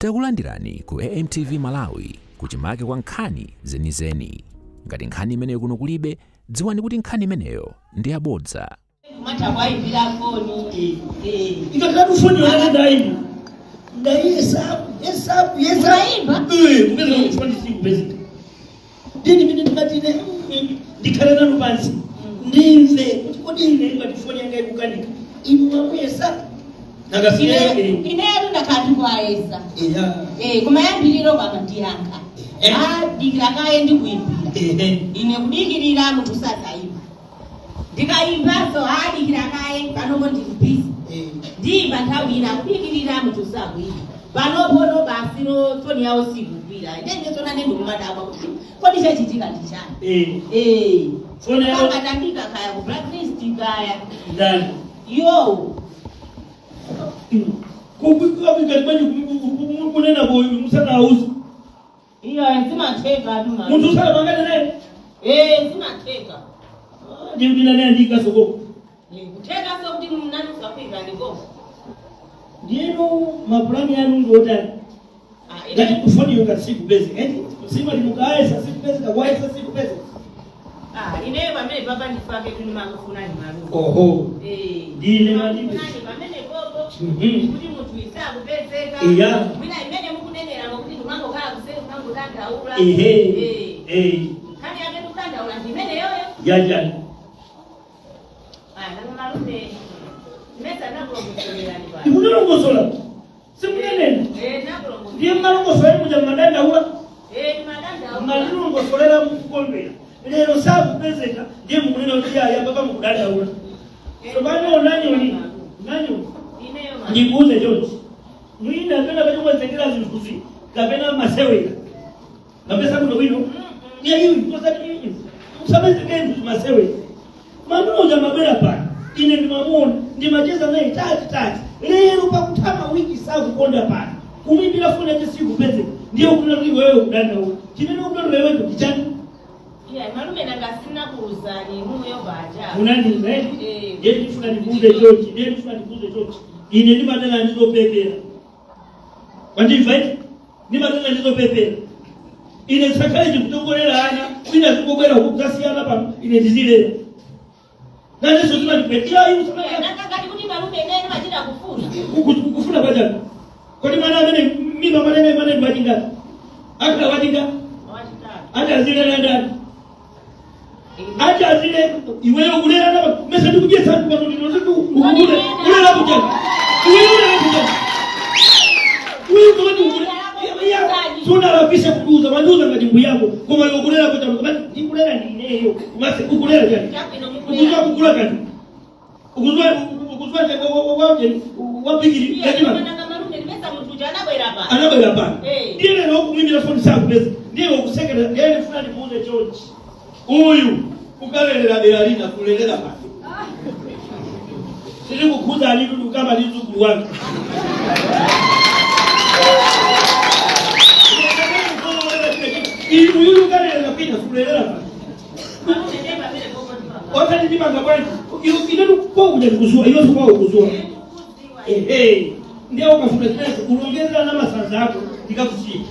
Takulandirani ku AMTV Malawi kuchimake kwa nkhani zenizeni. Ngati nkhani imeneyo kuno kulibe, dziwani kuti nkhani imeneyo ndi yabodza. Mata waibira foni. Ikakatu foni wala ndaibu. Ndayesabu. Ndaimba? Mukeza kufoni siku basic. Dini mimi ndikatine ndikalana lubanzi. Ndimve kuti ine ngati foni yanga ikukanika. Imwamwesa. Nakasiye ineru ndakati kwaesa. Yeah. Kuma yambiliro kwa matiyanka. Dikira kaye ndi kuimbira. Ine kudikirira mutu sadaiba. Ndikaimba so dikira kaye panopo ndikupisa. Ndiba ntawira kudikirira mutu sakuiba. Panopo no basiro foni yawo sikupira. Ine zona nendo kumadaba kuti kodi chachitika ndichani. Foni yawo akatambika kaya ku blacklist kaya. ndani. Yo. Kubika bikani kunena boyu musana auzi. Iyo zimatheka aduma. Muntu usala bangana naye. Zimatheka. Ndimdina naye ndika soko. Kutheka so kuti mnani usafika ndiko. Ndino mapulani yanu ndotani. Ngati kufoni yonga siku basic. Sima limukaye sa siku basic kwaye sa siku basic. Ineyo pamene papa ndifake kuti makufuna ni malume. Oho. Ndine malibe. Nani pamene gogo. Kuti mutu isakupezeka. Mwina imene mukunenera ngokuti ndimango kala kuseri kumango tandaula. Kani yake tukandaula ndimene yoyo. Yajani. Nani malume. Mesa nakulongosolera ni bwana. Ikunalongosola. Sikunenena. Nakulongosolera. Ndiye mmalongosola muja madandaula. Madandaula. Mmalongosolera mukukombera. Lero sabu pezeka ndiye mukunena kuti ya baba mukudandaula. Sobano nani? Ndikuuze George. Mwina apenda kuti mwenzekera zinthuzi. Kapena masewera. Kapesa kuno wino. Ndiye hivi kusati hivi. Usabeze kendu masewera. Manuja mabera pa. Ine ndimamuona ndimacheza naye tati. Lero pakutama wiki sabu konda pa. Kumibira funa je siku peze. Ndiye kuna kuti wewe kudandaula. Chimene ukuna wewe kuchani. Malume nangasina kuuzani muyo baja. Unani zaidi? Ndiye tufuna nikuuze George. Ine ni madana ndizopepera. Wandivaiti? Ni madana ndizopepera. Ine sakaje kutongolera ana, kwina zikobwera kukasiyana pa ine ndizilera. Nani sio tunapepera hiyo sema. Nakakati kuti malume nene majira kufuna. Kufuna baja. Kwa nini maana mimi mama nene maana wajinga. Akala wajinga. Hata zile ndani. Hata zile iwewe ulera na mesa ndikujia sana kwa nini unataka ulera kuja. Tuna rafisha kuuza majuza majibu yako kwa hiyo kulera kwa sababu ni kulera ni neyo umase kukulera gani ukuzwa kukula gani ukuzwa wapigiri gani anabera hapa ile ndio mimi na phone zangu pesa ndio kusekera ndio fulani muuze George huyu ukalelera Beralina kulelera hapa sisi kukuza alidu kama lizukuru wangu Ilu kale anapita kulelera hapa. Wakati nipanga kwani ile kwa kuja kuzua hiyo sio kwa kuzua. Ndio ukafuna stress unaongeza na masanza yako nikakushika.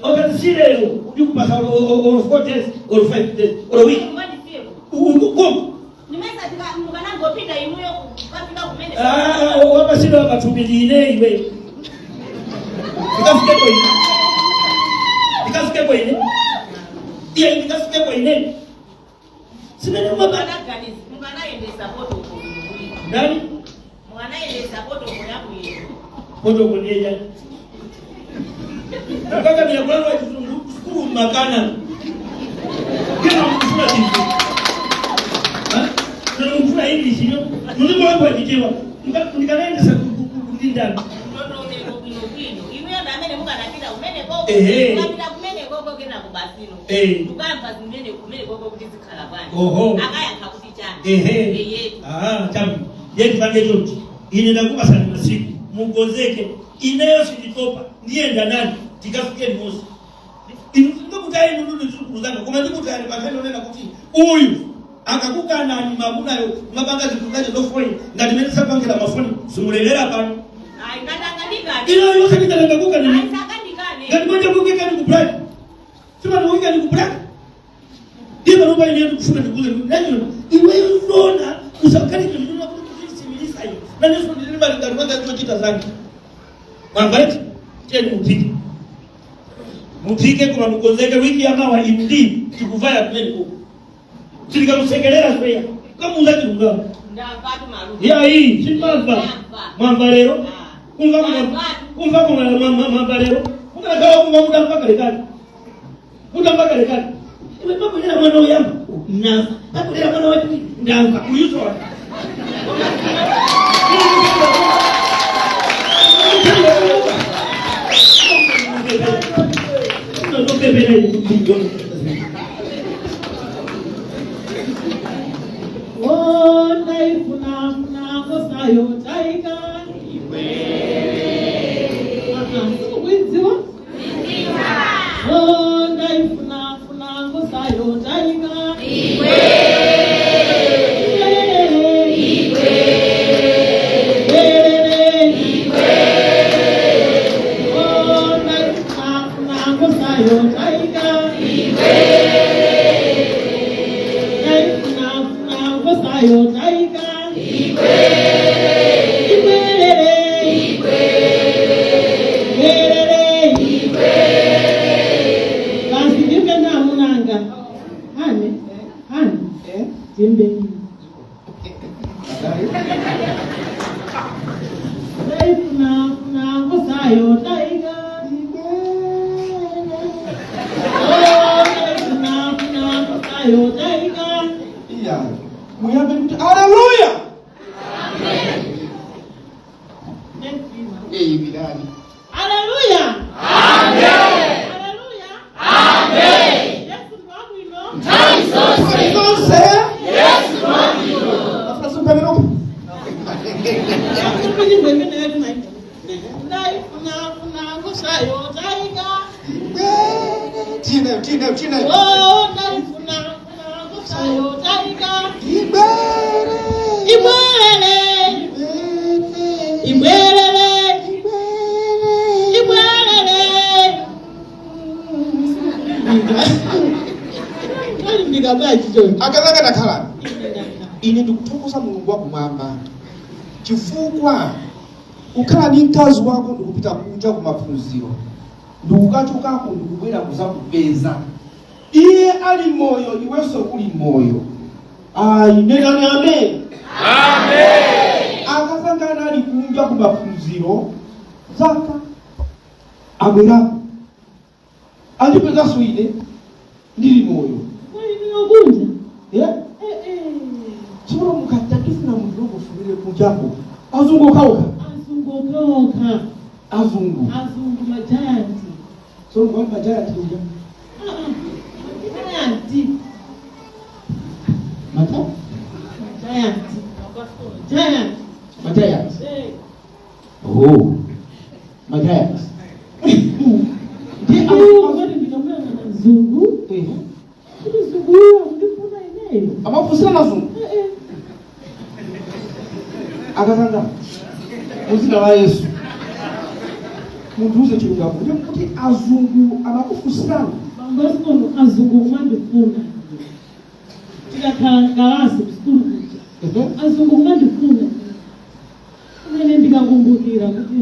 Wakati sile ukipata or 4 days or 5 days or a week. Uko nimesa tika mungana ngopinda imuyo kapinda kumende. Wapa sile wakatumili ile iwe. Nikafike kwa ile. Ile nikafike kwa ile. Sina ni mbona gani? Mungana ende support uko. Nani? Mungana ende support uko yako ile. Kodo kunieja. Kaka bila kwa shukuru makana. Kila mtu atifu. Ndio mfuna hivi sio? Ndio mambo ya kijewa. Nikanaenda sasa kulinda. Kabila kumene gogo kena kubasino. Tukamba zimene kumene gogo kuti zikhala bwana. Akaya nkakuti chani. Tamu. Yeti pange George. Ine ndakupa sana masiku. Mugozeke. Ineyo sinditopa. Ndienda nani? Tikafike Mosi. Ndikutai ndudu nzukuzana. Kuma ndikutai bakano nena kuti uyu akakukana ni mabunayo mabanga zikukaje dofoi. Ngati mene sapangela mafoni. Sumulelera pano. Ngandangani Ilo yose nikalangakuka nini? Aisakandikane. Ngati moja kukeka ni kubraki. Sema ni kukeka ni kubraki. Ndiyo naomba niende kufunga nikule. Nani? Iwe unaona usakani ndio kusimilisa hiyo. Na Yesu ndiye alibariki kwa kitu zake. Mwambati tena mupige. Mupige kwa mkonzeke wiki ama imdi tukuvaya kweli huko. Tulikamusekelera pia. Kama unataka ngao. Ndapata marufu. Ya hii simba. Mwambalero. Kumva mwambalero. Unataka kumwamuda mpaka rekani. Muda mpaka rekani. Iwe mambo ya mwana yangu. Na hapo ile mwana wetu ndanga kuyuzo. Oh, life na gosayo taika. Wiziwa. Oh, life na gosayo taika. Hallelujah. Hallelujah. Amen. Hallelujah. Amen. Yes, Lord, we know. Yes, Lord, we know. That's what Tina. Oh, life na gosayo taika. Akazanga nakhala ine ndikutukuza Mulungu wakumwamba chifukwa ukhala ni mkazi wako ndikupita kunja kumaphunziro ndikukachokako ndikubwera kuzakupeza iye ali moyo iwenso uli moyo. Nenani amen. Amen. Akazanga ali kunja kumaphunziro zaka abwera andipeza swine ndili moyo. Choro mukatatifu na mdogo fulile kujako azunguka azungu majanti. So kwa majanti ndio Giant. Oh. Giant. Zungu. Zungu ndifuna ineyo. Amafusira na zungu. Akazanga. Muzina wa Yesu. Munduze chiro yako. Ndio kuti azungu amakufusira. Bangosko azungu mandifuna. Tikakangawasi mskulu. Azungu mandifuna. Nene ndikakumbukira kuti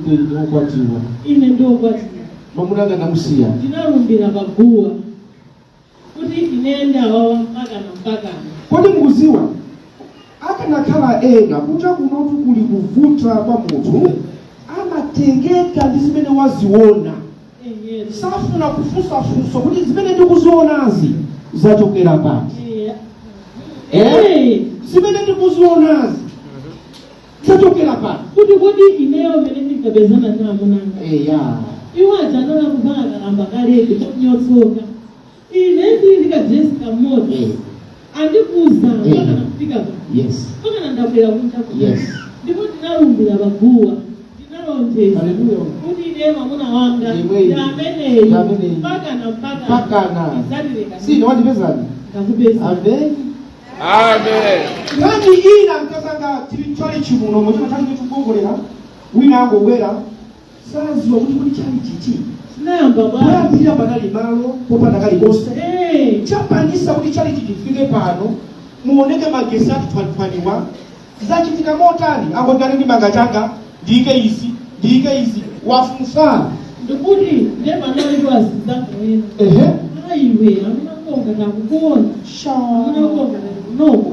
ndio kwatiwa. Ine ndio kwatiwa. Mamunanga namusiya. Ndinarumbira baguwa. Kuti inenda wawa mpaka. Kodi mukuziwa akanakhala ena kuja kunotu kuli kuvuta kwa munthu amatengeka ndi zimene waziona. Safuna kufunsafunso kuti zimene ndikuzionazi zachokera pati. Zimene ndikuzionazi zachokera pati. Kuti ineyo mene ndikabezana na munanga. Iwaja nona kubanga kalamba kaleke chonyotsoka. Ine ndikajessica moto. Andikuza mpaka nafika pa. Yes. Mpaka ndabwera kunjaku. Yes. Ndipo ndinarumbira baguwa. Ndinalonjeza. Hallelujah. Kuti ine mamuna wanga. Yameneyo. Mpaka na. Si no wandipezani. Ndakupeza. Amen. Amen. Ngani ina nkazanga tili chimuno mutima chali chikongolera wina angobwera saziwa kuti kuli chali chichi Namba bwana. bwapira panali malo popanda kalikonse chapangisa kuti chali chitifike pano muoneke magesi atipaniwa zachitika motani angogani ndi manga changa ndike izi wafunsa Ndikuti ndema nayo azizakuyena. Aiwe amina konga nakukuona. Amina konga nakunoko.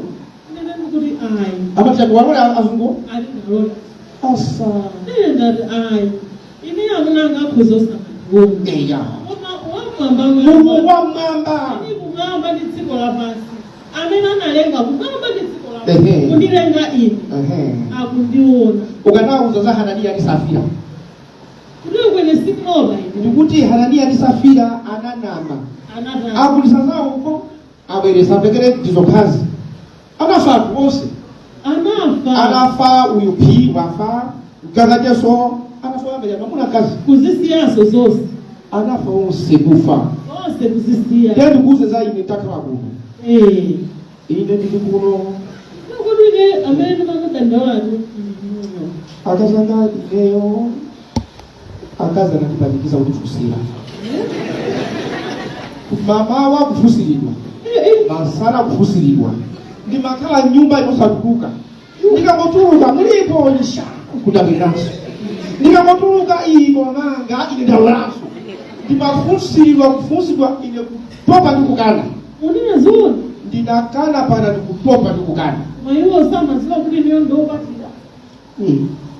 Ndene ndikuti ai. amati akuwalola azungu Ali nalola. asa Ndenda ai. Ini amina ngakhozosa ngombe. eya Mungu wa mwamba ni kugamba ndi dziko lapansi. Amene analenga kugamba ndi dziko lapansi. Kundilenga ine. Akundiona. ukanauza za Hanania ndi Safira Kuti kwene simoba ine. ndikuti Hanania ndi Safira ananama Anata. akulisa zawo uko abweresa pekere ndizokhazi anafa onse anafa uyu phi wafa mkakateso anafa ambele mamuna kazi kuzisiyaso zose anafa onse kufa onse kuzisiya tendo kuze za ine takala kuno ine ndili kuno nokudwike amene makadandawatu akazanga ineyo akaza nakipanikiza kuti fusira mama wa kufusiridwa masana kufusiridwa ndi makala nyumba inosatukuka ndikangotuluka mulipo nisha kudabiraso ndikangotuluka iko manga ine ndaulaso ndimafusiridwa kufusiridwa ine kutopa ndikukana unina zona ndinakana pana ndikutopa ndikukana maiwo samaziwa kuti niyo ndopatira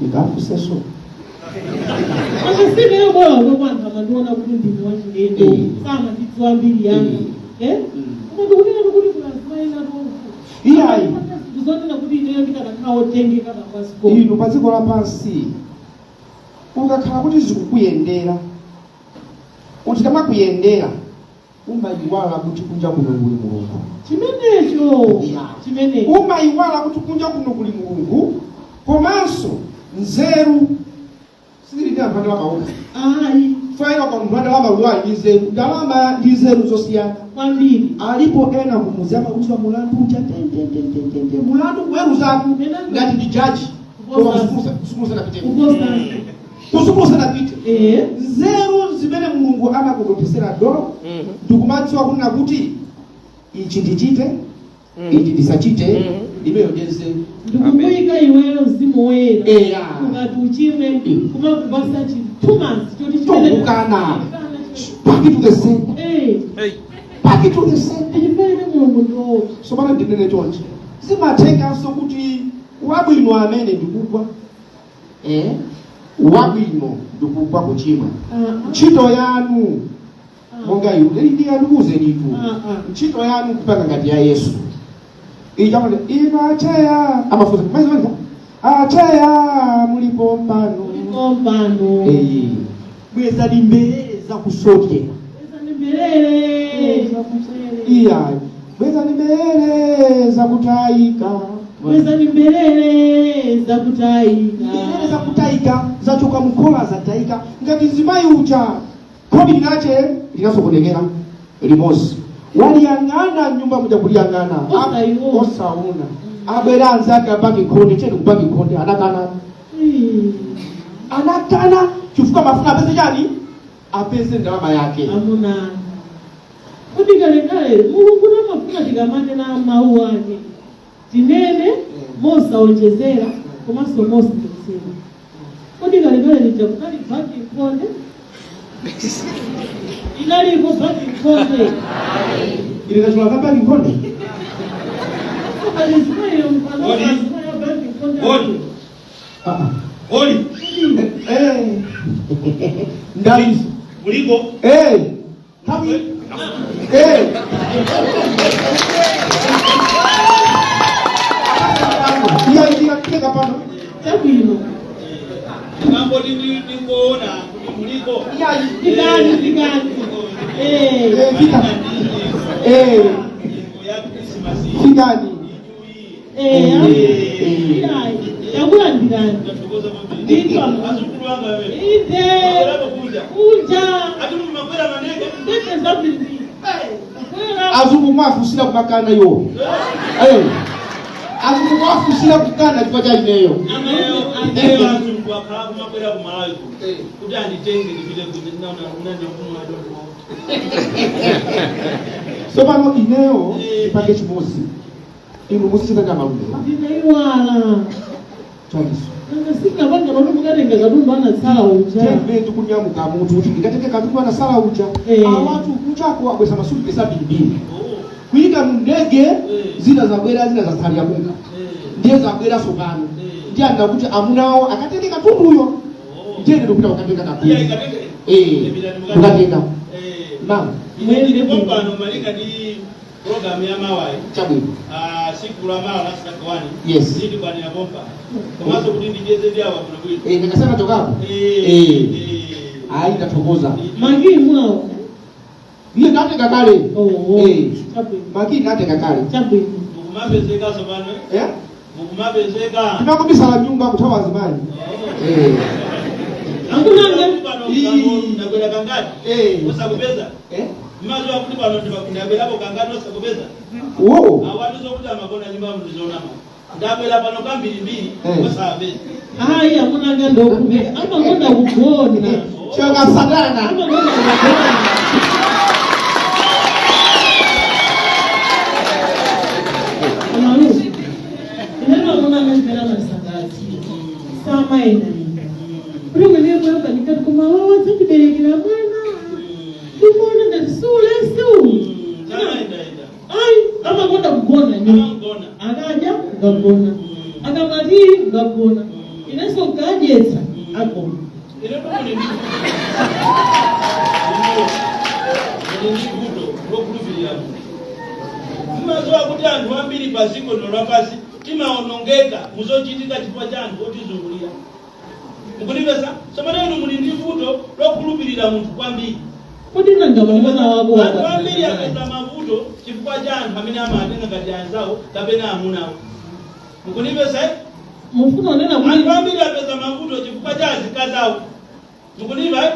ndikafuseso akasineyo bora kwekwanza mandiona kuti ndini wachilendo sama ndidziwa mbiri yangu koma ndikunena kuti kulasimaina tofu iyayi ndizonena kuti ineyo ndikanakhawo tengeka kapasiko inu pa dziko lapansi ukakhala kuti zikukuyendera utikamakuyendera umayiwala kuti kunja kuno kuli mulungu chimenecho umayiwala kuti kunja kuno kuli mulungu komanso nzeru sizilitira mpanda wamauka ayi faina kwa mpanda wamauwa ndi nzeru ndalama ndi nzeru zosiyana kwambiri alipo ena kumuzi amauzwa mulandu uja tentententente mulandu kuweruzaku ngati ndi jaji kusumusa napite nzeru zimene mulungu amakudotesera do ndikumadziwa kunena kuti ichi ndichite ichi ndisachite imeyo nzeru ndikukuyika iweyo mzimu woyera eya ngati uchime kumakubasa chitumanzi choti tokukana back to the center back to the center chimene mulungu ndiwo sopano ndinene chonchi zimathekanso kuti wabwino amene ndikugwa wabwino ndikugwa kuchimwa ntchito yanu monga ndi alukuze nditu ntchito yanu kupanga ngati ya Yesu ijamane imacheya amafuta mazimanga acheya mulipo mpano bweza limbeleza kusoke iya bweza limbeleza kutaika za kutaika zachoka mkola za taika ngati nzimayi uja kodi linache linasokonekera limosi waliyang'ana nyumba moja kuliyang'ana osauna abwera anzake abaki konde cheni kubaki konde anakana chifukwa mafuna apeze chani apeze ndalama yake amuna kuti kalekale mulungu namafuna tikamatena mawu ake tinene mosaonjezera komanso mosaonjezera kuti kalekale lija kunali baki konde inaliko baki konde ile nachula baki konde Oli. Ndali. Muliko. Hapi. Iya kile pano. Tabino. Mambo ni kuona muliko. Iya digani. Vita. Vigani. Yakula ndigani. Nditwa azukuluanga wewe. Ide. Uja. Atumu makwela manenge. Ndete zabindi. Azuku mafusira kumakana yo. Akukufusira kukana chifukwa cha ineyo. Leo anthu kwakhala kumabwera kumalawi kuti anditenge ndipite kuti unandikumwa dodo. So pano ineyo ipake chimosi. Inu musichita kama ude. Ndinaiwala. Chaliso. Ngasika banga nomukatenga katundu anatsala uja. Tembe tukunyamuka mutu kuti ndikatenge katundu anasala uja. Awatu kuchako abwesa masuli pesa bilibili. Kuika mndege zina zabwera zina zasalia kuka. Ndiye zabwera sokano. Ndiye ndakuti amunao akatenge katundu huyo. Ndiye ndopita ukatenga katundu. Ukatenga. Naam. Mwende kompano malika ni program ya mawai. Chabu. Siku la mara lasa kwani. Yes. Nidi kwa ni bomba. Tomaso kuti ndigeze vya wa kuna kuita. Nikasema tokapo. Ndatokoza. Magi mwao. Ile nate kakale. Chabu. Magi nate kakale. Chabu. Mukumabezeka sobano. Mukumabezeka. Tunakubisala nyumba kutawa zimani. Angunanga nakwenda kangati. Usakubeza. Mmazo akuti pano ndibakundabela ko kangati usakubeza. Awatu zokuti amakona nyumba mzizonama. Ndabela pano kambiri usabeza. Hayi amunanga ndokume amakonda kugona. Choka sadana. Amakonda kugona. Amaru. Neno amunanga ndela masangati. Sama ina. Pero me dio cuenta que como ahora se te que la buena. Tú pones del sur eso. Ay, ama kwenda kugona nyinyi. Akaja ngakona. Akamali ngakona. Inaso kajetsa akona. Ile kama ni ngudo rokuruviria. Mmazo akuti anthu ambiri paziko nolopasi timaonongeka muzochitika chifukwa cha anthu otizungulia. Mukunivesa? Somana inu muli ndi vuto lokulupirira munthu kwambiri. Kodi nanga mwana wako Anthu ambiri apeza mavuto chifukwa cha anthu amene amatenga ngati anzawo kapena amunawo. Mukunivesa? Mufuna nena kuti Anthu ambiri apeza mavuto chifukwa cha azikazawo. Mukuniva?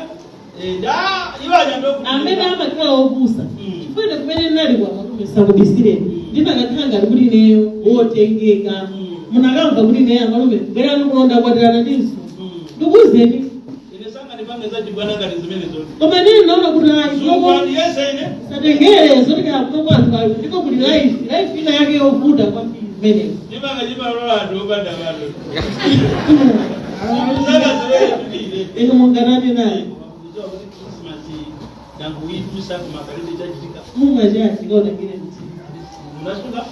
Iwaja ndokuti. amene amakhala opusa. Chifukwa kumene nali kwa malume sakubisire. Ndinakathanga kuti neyo otengeka. Munakamva kuti neyo malume bera nokulonda kwatirana ndinso. Ndukuzeni. Inesanga nipangeza jibwana ngati zimene zote. Koma nini naona kuti Zungwani yesene. satengere zote kana kwanza ndiko kuti life ina yake yovuta kwa mene. Nipanga jibalola ndobanda balo. Saka zote tudile. Eno munganani naye. Dangu itusa kumakaridi chajitika. Mungu ajati ngona ngine mti. Unasuka?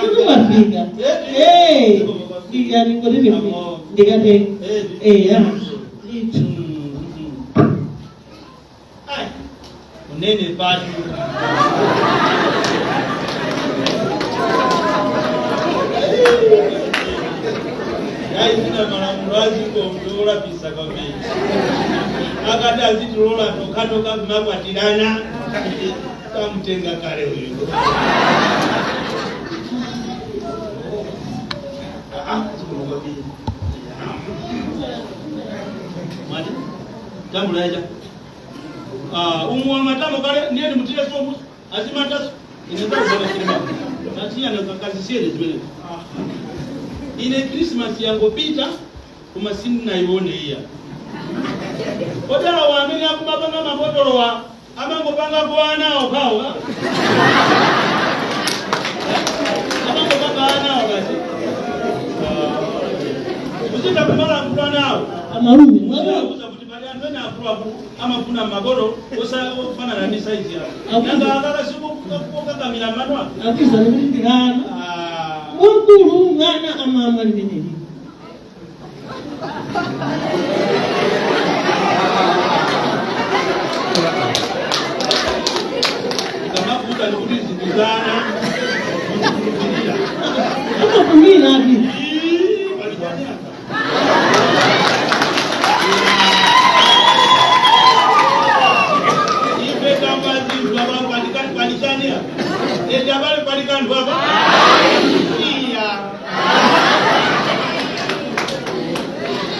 Itu mafika. Yani ngone ni ndikate. Ya. Ai. Unene patu. Yai sina maramuwazi kwa mdola pisa kwa mei. Akata zitulola toka kumabwatirana kamutenga kale uyu. Mati tambulaja. Umwa matamo kale ndiye mutile somu azimata inaweza kuona kilima. Natia na kazi siri zile. Ile Christmas yango pita kumasini na ione hiya. Kodala waamini akubabanga mabotolo wa amango panga bwana okao. Amango panga ana wakati. Usita kumala mtwana nao. Amarume. Mwana kuza kutibali andona akuru ama kuna magoro osa ofana na size yao. Nanga akala siku kukoka kamila manwa. Afisa ndirana. Mukuru ngana amama limeneli. Kama kuta nikutizindizana. Kama kumina hivi. Ipe kama zivu kama palikania. Ejabale palikani baba.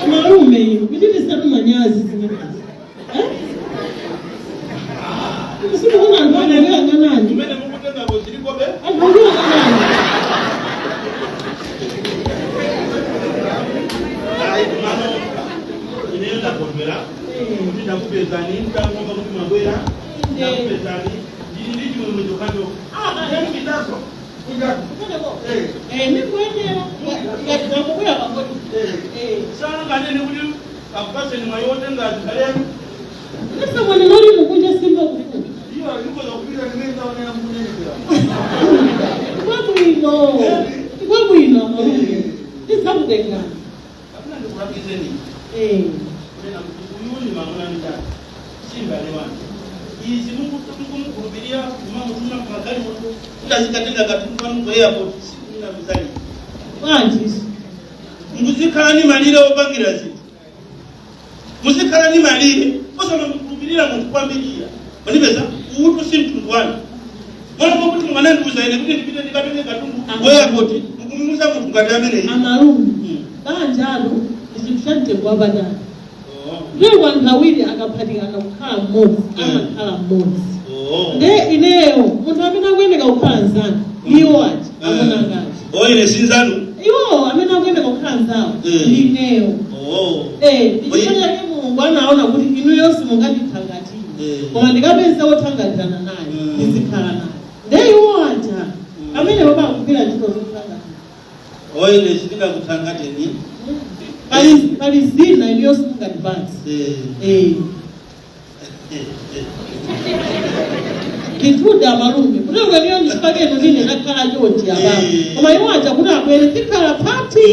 Marume hiyo, kujini sana manyazi zimekaza. Sisi kuna ngana ngana nani? Tumene mukutenga bozili kobe. Alikuwa nani? mwabwera kuti ndakupezani ndakupamba kuti mwabwera ndakupezani nditi mwe mwejokajo ndakupitaso ndikuendera ngatikamubwera pangoti sana kanene kuti akupaseni mwayotenga zikaleni nesamwene noli mukunja simba kulikuti iyo ndikoza kupita ndimenzaonera mukunenekera ikwabwino amalume ndisakutengana kapina ndikulakizeni nena kuti uyuni mamunanita simba lewani izi mukumukhulupirira kumamutuma kumagali mutu utazikatenga katumupanu ku airport sikuna mizali bwanjisi muzikhala ni malire opangira zinthu muzikhala ni malire osoma mukhulupirira munthu kwambirira manipeza utu si mtundu wanu mwana kuti mwanandiuza ine kuti ndipite ndikatenge katundu ku airport mukumuuza munthu ngati ameneyi amalume banjalo izikushanitengwa abadani ndiwo anthu awiri akaphatikana kukhala mmodzi amakhala mmodzi nde ineyo munthu amene akuyendeka kukhala nzanu iwo ati amonangazi ine sinzanu iwo amene akuyendeka kukhala nzawo ineyo ndichifanya ke mulungu anaona kuti inuyo simungandithangatire koma ndikapeza wothangatizana naye ndizikhala naye nde iwo aja amene wabakugwira ntchito zothangatira ine sindingakuthangateni pali zina iliyo simungandipatsi ndithuda amalume kuti ukaliyo ndipakeno nine nakhala choti ababa koma iwo aja kuti abwere tikhala phati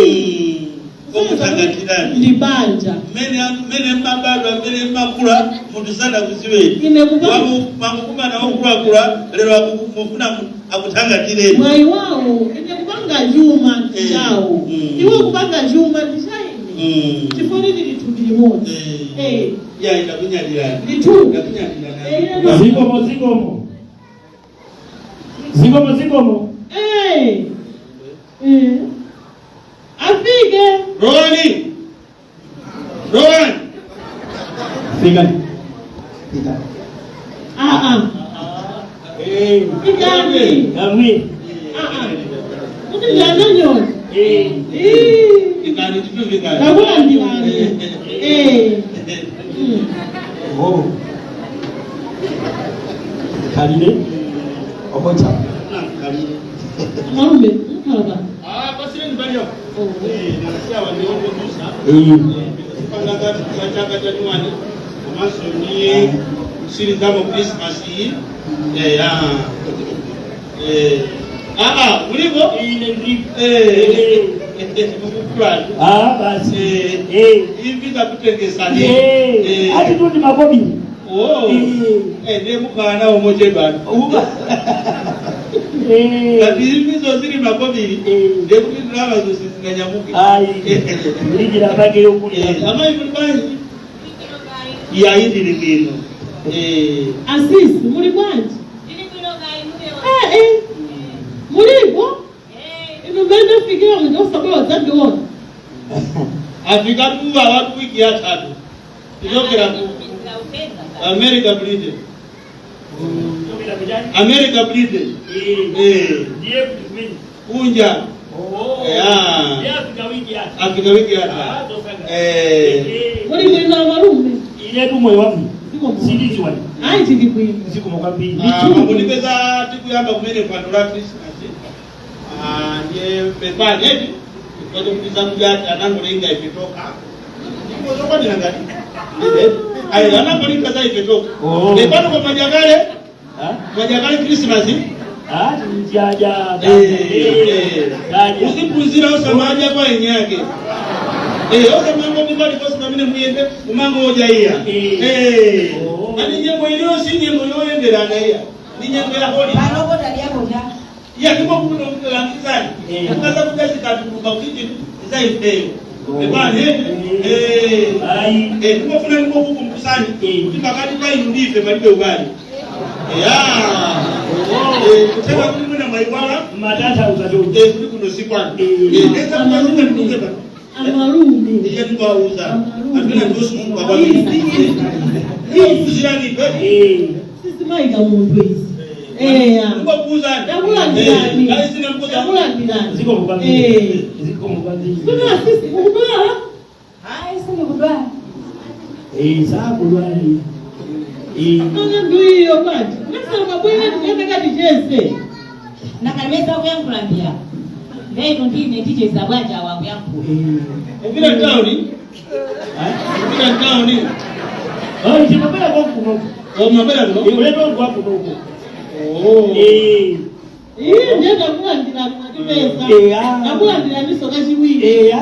okuthangatirani ndibanja mmene mbabadwa mmene mbakula munthu sadakuziweni ine mamukumana wokulakula lero mufuna akuthangatireni mwayi wawo ine kupanga chuma chawo iwo kupanga chuma ndichaine chifoni ndilithubi limodzi ya itakunyadirani ndithubi zikomo afike Rowan Fika. Ikani. Kamwe. Kuti njana nyoni. Ikani tupika. Kabula ndiwani. Oh. Kalile. Okocha. Kalile. Malume, mkaba. Basi ni bali yako. Nasikia wandio kusa. Panga gati chaka cha Januari. Maso ni siri zamo Christmas hii. Ulipo? Basi. Hivi kapitengesa ni. Ati tu ni makobi. Ndiye mukana nao moje bana. Kati hivi zoziri makobiri. Ndiye kuti drama zosizinganyamuke. Ndigira pake yokuli. Ama hivi bani. Ya hindi likino. Asisi, muli bwanji? Mulipo? Inu mbende fikira mjosa kwa wazambi wona. Afrika tuwa watu wiki ya tatu. Ilokera ku America Britain. America Britain. Ndiye kutumini. Unja. Ndiye Afrika wiki ya tatu. Afrika wiki ya tatu. Muli mwena malume. Ile tu moyo wangu. Silizi wani. Ai tilikuini. Siku mwakambili. Munipeza tikuyamba kumene pandula Christmas. Ndiye pepani eti. Kwa kupiza mjati anangolenga ifitoka. Ndipo zoko ni ngani? Ai anangolenga za ifitoka. Pepani kwa majagale? Majagale Christmas. Jaja. Usipuzira osamaja kwa enyake. Osa mango mbali kwa sababu mimi muyende umango hoja iya. Ani nyembo iliyo si nyembo yoyendera na iya. Ni nyembo ya holi. Banoko tali yako ja. Ya kipo kuno kulangizani. Ukaza kujazi katukuka ukiti za ifeo. Ebani kupo funa niko huko mkusani. Kutika kati kwa inudife balibe ugali. Kuteka kuli muna maiwala. Matata uzajoji. Kuli kuno sikwani. Eza kumazika nikuzeba. Amalume. Ndiye tukauza. Atuna ndosu mungu baba. Kuzirani pe. Sisi maiga muntu isi. Mungu kuuza. Yakula ndani. Kaisi na mkoza. Yakula ndani. Ziko mukambili. Ziko mukambili. Kuna sisi kukudwala. Hai sisi kukudwala. Sabu wali. Mwana nduyo kwati. Mwana mabwele tukataka tijese. Nakameza kuyankulambia. Leo ndine ticheza bwanja wa kuyankula. Ukila town. Ukila town. Tinapenda kwa kuno. Mabela no. Uleto kwa kuno. Ndenda kulandira kumatipesa. Nakulandira misoka chiwiri.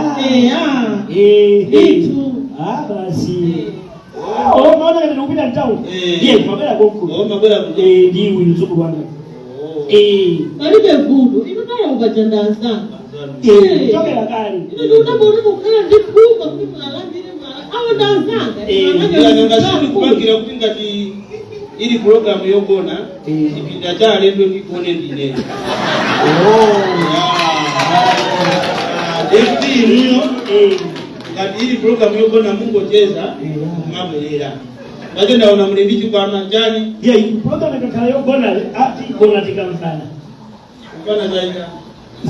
Itu. Basi. Maana ndio kupita mtao. Mabela kwa kuno. Mabela. Ndiwe mzungu wangu. Karibe vudu. Inataka ukajandaza. Toke la gari. Ndio unabona kukala ndikuka kumalandire mara. Awo ndazanga. Ndio kupangira kupinga ti ili program yogona ipinda chale ndio nikone ndine. Ndio kati ili program yogona Mungu cheza mabelera. Baje naona mlindichi kwa manjani. Program ikakala yogona ati kona tikamfana. Mfana zaidi.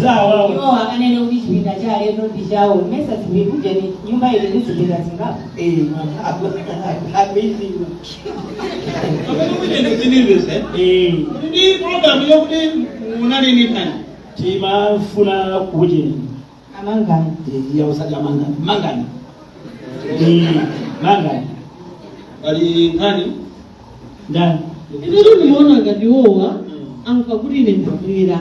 Wao. Yo akanene ubishipinda chale ndo dijao. Mesa zimekuja ni nyumba ile zilizopinda zingapo. Habizi. Ndi program yokuti unani ni tani. Tima funa kujeni. Amangani. Ya usaja mangani. Mangani. Bali tani. Ndani. Ndio nimeona ngadiwoa ankakulile ndabwera.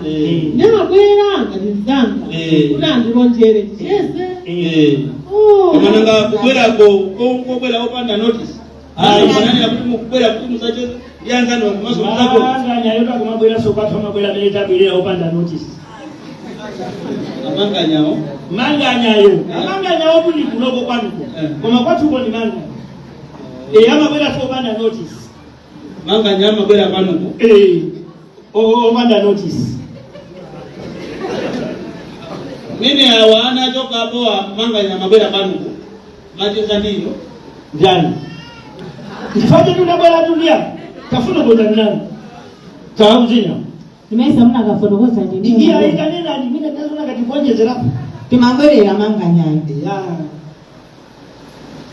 Ndabwera ngalizanga. Kulandilonjere chese. Kama nanga kubwera ko opanda notice. Manani ya kuti mukubwera kuti musache yanza no maso mtako. Manganya yoto kumabwera sokatwa mabwera meleta bilira opanda notice. Amanganyawo. Manganyayo. Amanganyawo buli kunogo kwanuko. Koma kwatuko ni manga. Amabwera opanda notice. Manganya mabwera kwanuko. Opanda notice. Mimi hawana toka hapo manganya mabwera kwanuko. Macho ndio. Ndani. Ifanye tunabwera dunia. Kafuna boda nani? Taamzina. Nimesa mna kafonokoza ndini. Ikia ikanena ndimina nazo na katibonjezera. Timangwelera manganyayo.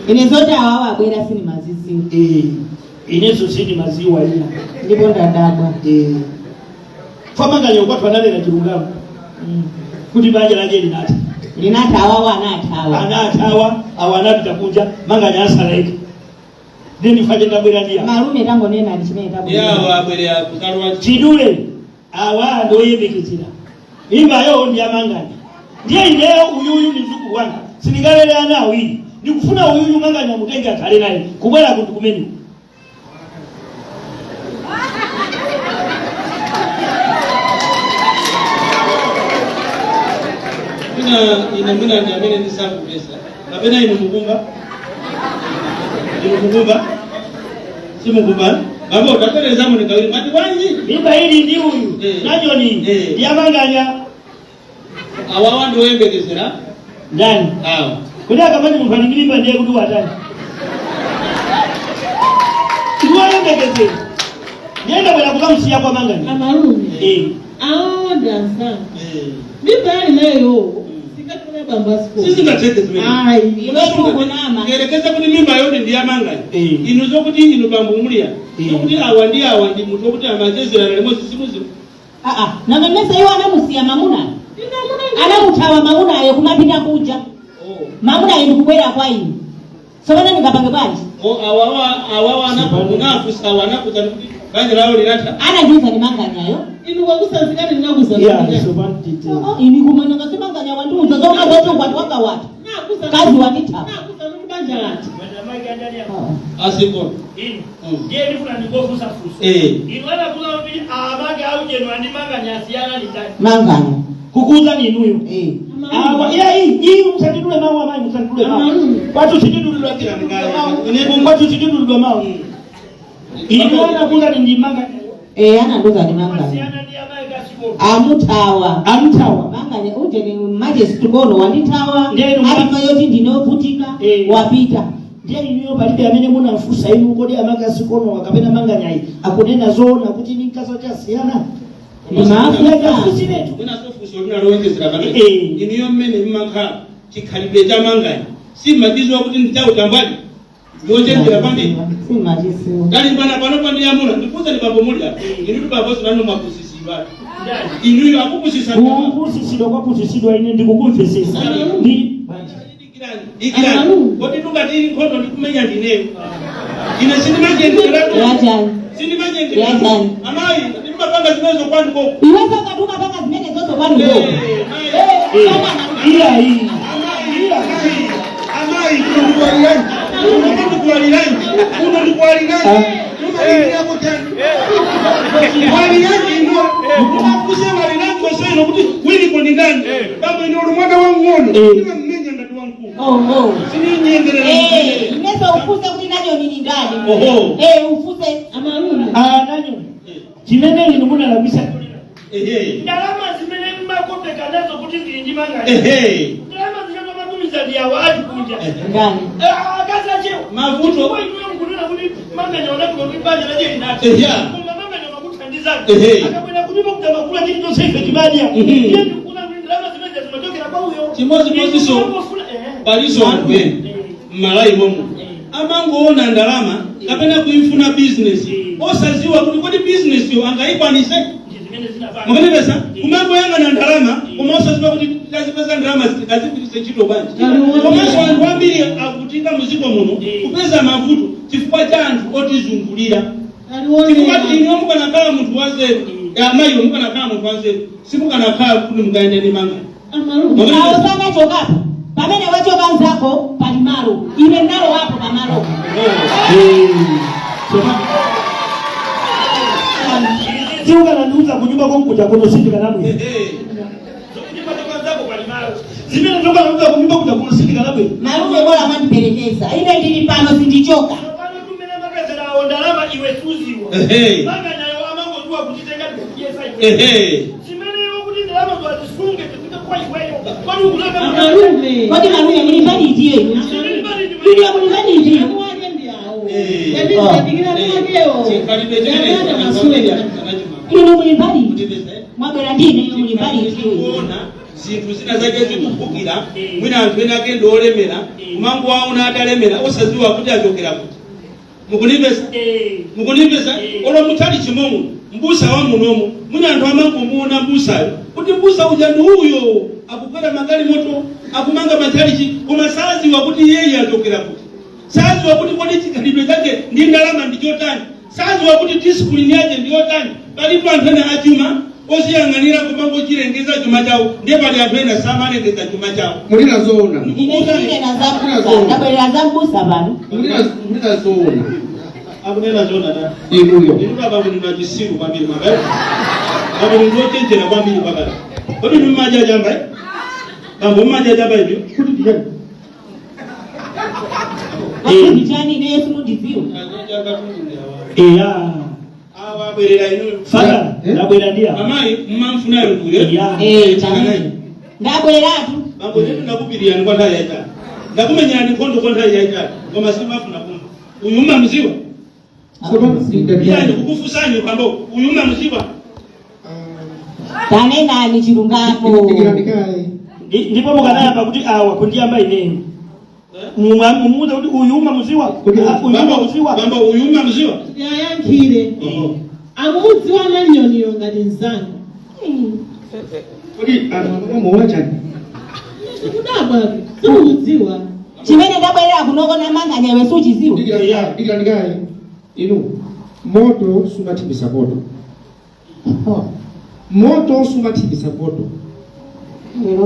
Ine zote awawa bwera sini mazizi. Inezo sini maziwa ina. Ndipo ndadabwa. Famanganya ukwatwa nale na chirungamu. Kuti banje laje linata. Linata awawa anatawa. Anatawa awanapita kunja manganya asalaika. Deni fanye ndabwera ndia. Malume tango nena alichimeta bwera. Ya abwera kusalwa Chidule awa ndo yebekizira. Imba yo ndi amanganya. Ndiye ileo uyuyu mizuku wanga. Sinigalele ana awili. Nikufuna uyuyu manganya mutenge akale naye. Kubwera kuntu kumeni. Ina niamene ni sabu pesa. Kapena ino mugumba. Ino mugumba. Si mugumba. Baba utapereza mu nikawiri mati wanji. Imba hili ndi uyu. Najoni. Ndi amanganya. Awawa ndo yembekezera. Ndani. Awa. Kuda kamani mfaningimba ndiye kudu watani. Tuwa yembekezera. Nyenda bwela kukamsiya kwa manganya. Amalume. Awo ndazanga. Mibali nayo. Sikatuna bambasko. Sisi ngatete tumeni. Iwepo kunama. Ngerekeza kuti mimba yote ndi amanganya. Inu zokuti inu bambumulia. Zokuti awandi mutu kuti amazezera lemosi simuzi. Na memesa iwo anamusiya mamuna. Anamutawa mamuna ayo kumapita kuja. Mamuna ayo kubwera kwa inu. Sobana nikapange bwanji. Awawa anakunafusa wanakuza kuti banje lao linata. Anajuza ni manganyayo. Inu wakusanzikana ninakuza. Ini kumana ngasimanganya wanduza zonga zote watu waka watu. Kazi wanita. Nakuza nubanja lati. Asiko. Ndiye nifuna nikofusa fuso. Inu wana kula mbili abage au jenu animanganya siyana nitani. Manganya. Kukuza ni nuyo. Hii msatidule mawa amai msatidule mawa. Watu sitidule kila mkaya. Watu sitidule mawa. Inu wana kula ni ndimanga. Ana ndoza ni manganya. Amutawa. Manganya uje ni majesty kono wanitawa. Alifa yoti ndinovutika. Wapita. Ndiye iniyo balide amene muna mfusa inu kodi amanga sikono wakapena manganya hii. Akunena zona kuti ni nkasa cha siyana. Maafrika. Kuna sofuso linalowekeza bana. Iniyo mmene mmanka chikhalidwe cha manganya. Si majizo kuti nditao tambali. Yoje ndio pambi. Sima jisimu. Gari bana bana pambi ya muna. Ndipoza ni babo mulia. Inu babo sino makusisi bana. Inu akukusisa. Kukusisiro kwa kusisidwa ine ndikukumvesesa. Ni ikirani. Kodi tukatiri nkondo ndikumenya ndineyo. Ine sinimanje ndirato. Yajani. Sinimanje ndirato. Amai, nimapanga zimezo kwani ko. Iweza katuka panga zimene zote kwani ko. ila hii. Amai, unalikualilani. Walilani ino. Unakuze walilani kwa sasa kuti wili kwa nindani. Kama ino rumwada wangu ono. Nina mmenya ndatu wangu. Sini nyendere. Ineso ufuse kuti nanyo nini ndani. Ufuse. Amaruni. Nanyo. Chimene ino muna labisa. Ndalama zimene mmakopeka nazo kuti zilinjimanga. Ndalama zikano matumiza dia watu kunja. Ndani. Kaza cheo. Mavuto. Kwa ino mkununa kuti manga nyaona kukipaje na jeni nati. Kumba manga nyaona kutandizana. Akakwenda kulipa kutamakula kitu cho sefe kibadia. Yeye kuna ndalama zimene zimetokea kwa huyo. Chimozi so. Balizo wangu. Malai momu. Amango ona ndalama kapenda kuifuna business. Osaziwa kuti kodi business yo angaipanise. Mwana pesa, kumambo yanga na ndalama, kumosa zipa kuti kazi pesa ndalama kazi kuti chito banje. Kumosa wangu wambiri akutika muziko muno, kupeza mavuto, chifukwa cha anthu otizungulira. Chifukwa ino muka nakala mtu wazeru, ya mayo muka nakala mtu wazeru, simuka nakala kuti mkaende ni manga. Awosana chokapo, pamene wacho banzako palimaro, ine nalo wapo pamaro. Siuka na nuza kunyumba kwa mkuja kono sindika namwe. Kunyumba toka zako kwa limaro. Zimene toka na nuza kunyumba kuja kono sindika namwe. Marume bora mandipelekeza. Ile ndili pano sindichoka. Pano tumene makaza na ondalama iwe tuziwa. Manga nayo amango tuwa kujitenga tukiyesa iwe. Zimene yo kujindalama kwa tisunge tukita kwa iweyo. Kwani ukulaka marume. Kwani marume mlibali ndiye. Ndio mlibali ndiye. Mwaje ndiao. Yaani ndigira mwageo. Yana maswali. Ino mulibali mwabera ndine ino mulibali kuona zintu zina zaje zikukukira mwina anthu ena akendo olemera kumangu wawo natalemera osaziwa kuti achokera kuti mukunipesa olo mutali chimomo mbusa wa munomo mwina anthu amangu muona mbusayo kuti mbusa uja ndi uyo akukwera magali moto akumanga matalichi koma saziwa kuti yeye achokera kuti saziwa kuti kodi chikhalidwe chake ndi ndalama ndi chotani saziwa kuti discipline yake ndi yotani palipo anthu ena achuma osiyang'anira kumango chilengeza chuma chawo ndiye pali anthu ena samalengeza chuma chawo mulina zona ndabwerera za mbusa pano mulina zona akunena zona da inuyo baba mulina chisiru kwambiri mabaya baba mulochenjera kwambiri kwabala kodi mmaja jamba bambo mmaja jamba ibyo kuti tijani Ndichani ne yesu ndiziyo. Awabwerera ino faka ndabwera ndia amai mmamfuna yukuyo chani ndabweratu bambo netu ndakupirira ni kwanda yaita ndakumenyera ni kondo kwanda yaita ngoma simafuna kumba uyuma mziwa yani kukufusani kwamba uyuma mziwa tane nani chirungapo ndipo mukanayamba kuti awa kundiyamba ineni mumuza kuti uyuma mziwa uyuma mziwa bamba uyuma mziwa yayankhire amudziwa nanyoniyo ngati nzanga kodi amuwachani kudabwa simudziwa chimene ndabwerera kunoko namanga nyewe suchiziwa ndikanikaye inu moto sumathibisa moto moto sumathibisa moto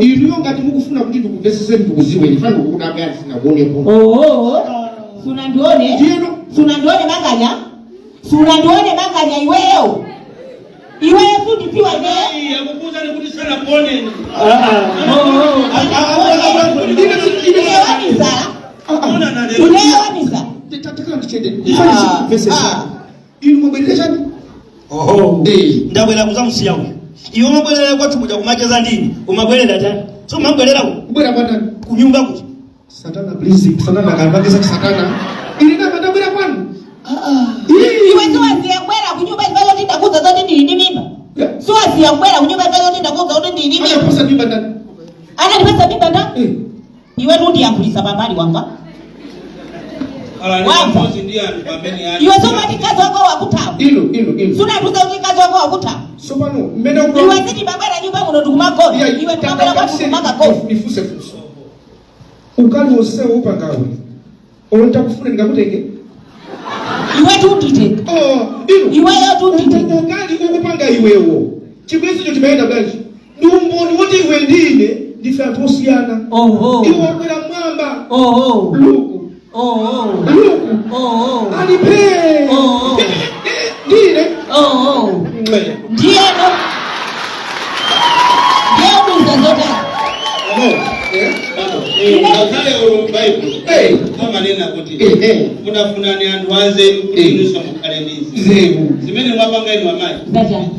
inu ngati mukufuna kuti ndikupesese ndikuziwe ndifana kukudabwera sinakuonepo sunandione manganya iweyo fudipiwa ne yakukuza ni kuti sana kuoneni unewamisa inu mobeleshani ndabwera kuzamusiyawe iwe mabwerera kwathu kuja kumacheza ndini umabwerera tani so mabwerera kubwera kwatani kunyumba kuti satana please satana akambakisa satana ilina madabwera kwanu iwe siwaziya kwera kunyumba ivayo tindakuza zote ndili ndi mimba siwaziya kwera kunyumba ivayo tindakuza zote ndili ndi mimba anapasa mimba ndani ananipasa mimba ndani iwe ndiyankhulisa pambali wanga Wako. Iwe soma tikazo wako wakutamu. Ilo. Suna tuza utikazo wako wakutamu. Sopano, mmena uko. Iwe ziti babera nyumba muno tukumako. Iwe tukabela kwa tukumaka kofu. Nifuse. Ukali ose upangawe. Onta kufuna ngakutenge. Iwe tutite. Iwe yo tutite. Ukali ukupanga iwewo. Chikwizi cho chimeenda bwanji. Ndumboni wote iwe ndine ndife atosiana. Iwe wakwela mwamba. Luku. Luku. Alipe. Ndine. Ndiye no. Ndiye unuza zote. Kama nena kuti funani andu wanze kutinuswa mukalendisi zimene mwapanga inu amayi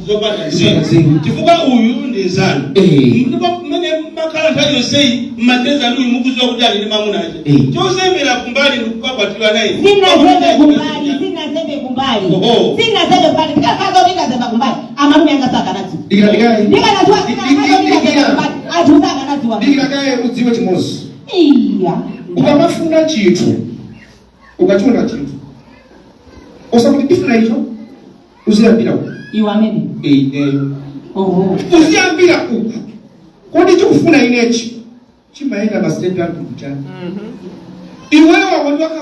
zopata zinu chifukwa uyu ndi nzanu ndipo kumene makalata yonseyi mmateza ndi uyu mukuziwa kuti ali ndi mamuna ache chozembera kumbali ndikukwapatidwa naye Sinazembe kumbali tikakazo ndingazemba kumbali amalume anga sakanazi ndikanaziwa atuzakanaziwa ndikakaye udziwe chimozi iya ukamafuna chinthu ukachona chinthu osakuti ndifuna icho uziyambira uku iwe amene uziyambira uku kodi chikufuna inechi chimayenda masitedi anthu kuchani iweyo wakondiwaka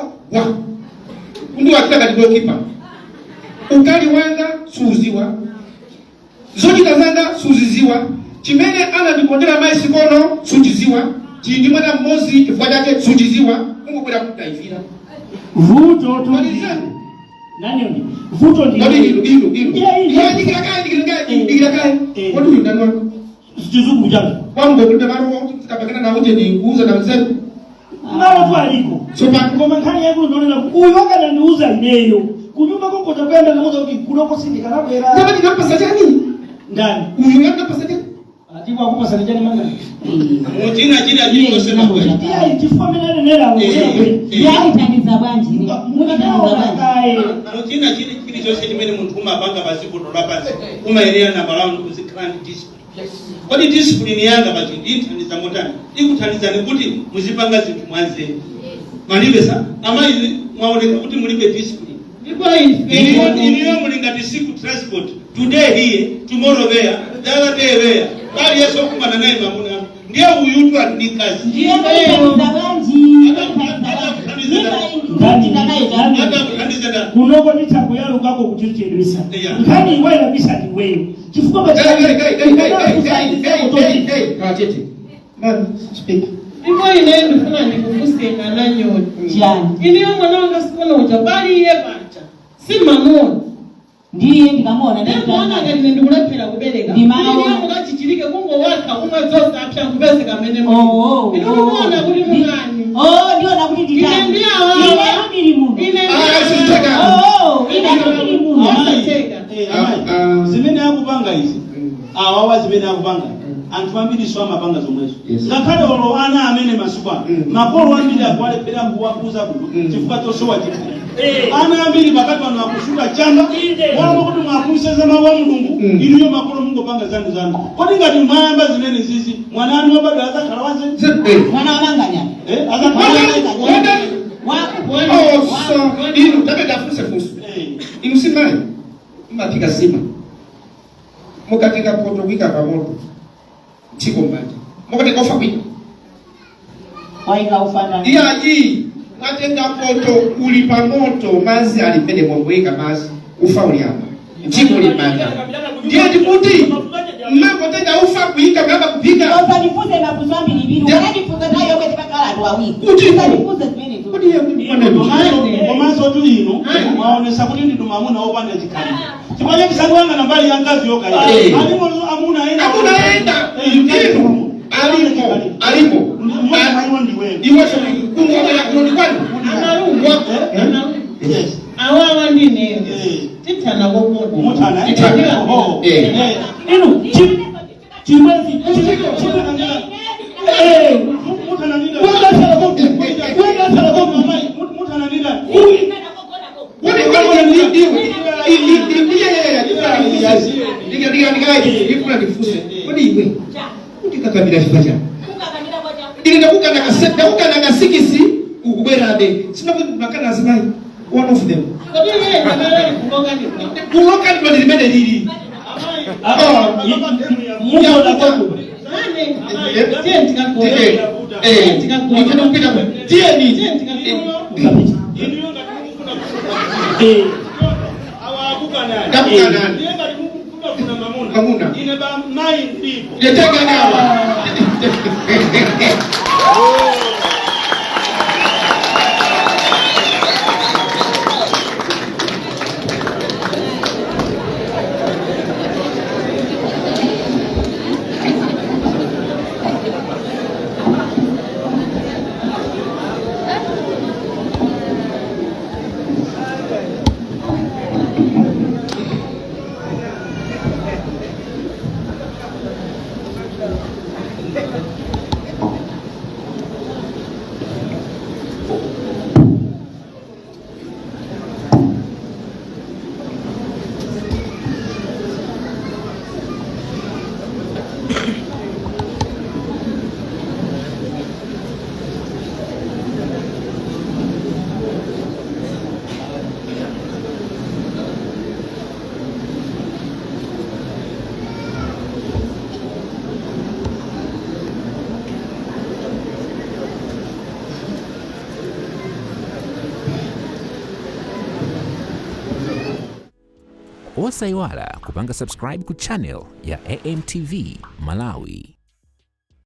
kundi wakila kati gokipa ukali wanga suuziwa zochita zanga suuziziwa chimene anandikondera mayi sikono suchiziwa chindi mwana mmozi chifukwa chake suchiziwa kungobwera kutaivira vuto tu nani vuto ndi ndikirakaye kodi uyu ndani wako chizungu changa kwangu kulinde maro tikapakana nawo je nikuuza na mzee maro tu aliko ngoma nkhani yangu ndonena uyu wakanandiuza ineyo kunyumba kongo takwenda namoza kuti kuloko sindikana bwera kama ndikapasa chani ndani uyu yakapasa chani atiku akupasa chani manga mutina chino sema kwa ya chifua menene nela yaitaniza bwanji mutina chili chose chimene munthu umapanga pasipo tolapasi umayenera na malamu kuzikhala ndi discipline kodi discipline yanga pachindi inthandiza motani ikuthandizani kuti muzipanga zinthu mwanzeru malibe sa amayi mwaoneka kuti mulibe discipline iniyo mulingati siku transport today here tomorrow there the other day there bali yeso kumana naye mamuna ndiye uyutu atikazi ndiye yaitaniza bwanji kunoko nitakuyalo kako kuchichedwisa nkani iwe labisa ni wewe chifukwa kachete man speak Ivo ine ndifuna ndikukuseka na nyoni. Iniyo mwana wanga sikona uja bali iye bacha. Si mamona. Ndiye ndikamona ndikuona ngati ndikulephera kubereka. Iniyo mukachichirike kungo waka umadzosa apya kubezeka mene mo. Inoona kuti mungani. Ndiona kuti nditani. Ine ndiye awa. Ine ndili muno. Ine ndili muno. Zimene akupanga izi. Awawa zimene akupanga. Anthu ambiri swa mapanga zomwezo ngakhale olo ana amene masukwa makolo ambiri akuwalephera kuwakuza kuti chifukwa tosowa chifukwa ana ambiri pakati pano akushuka chamba wala kuti mwakuseza mawu a Mulungu iniyo makolo mungopanga zanu kodi ngati mayamba zimene zizi mwana anu wabadwa azakhala wanze mwana wamanganya inu tabedafuse fuso inu simai mapika sima mukatika poto wika pamoto chiko mbati mokateka ufa kwika waika ufana iyaji mwatenga poto ulipa moto mazi alipende mwemweka mazi ufa uliapa chiko limanda ndiye ndikuti mmakotenga ufa kuika mwamba kupika usanifuze na kuzwambi libiri unanifuze nayo kweti pakala adu wawiki usanifuze zimene tu komanso tu ino mwaonesa kuti ndi mamuna opanda chikali chimanya kisangwanga na mbali ya ngazi yoka alimo amuna enda alimo iwe sho kungoa ya kunoni kwani awawa ndine titana gogodo mutana ino chimwezi mutana nida ndikakabira chipacha ndikakukana kasikisi ukubwera bade sina makana azimai one of them Kodi yeye anala kulongani. kuloka ni bade limene lili Mungu na kwako. Nani? Tenti kako. Nikana kupita tieni Tenti kako. Awabuka nani? Kabuka nani? Yeye bali Mungu kuna mamuna. Mamuna. Ine ba mai ndipo. Yetega ngawa Osaiwala kupanga subscribe ku channel ya AMTV Malawi.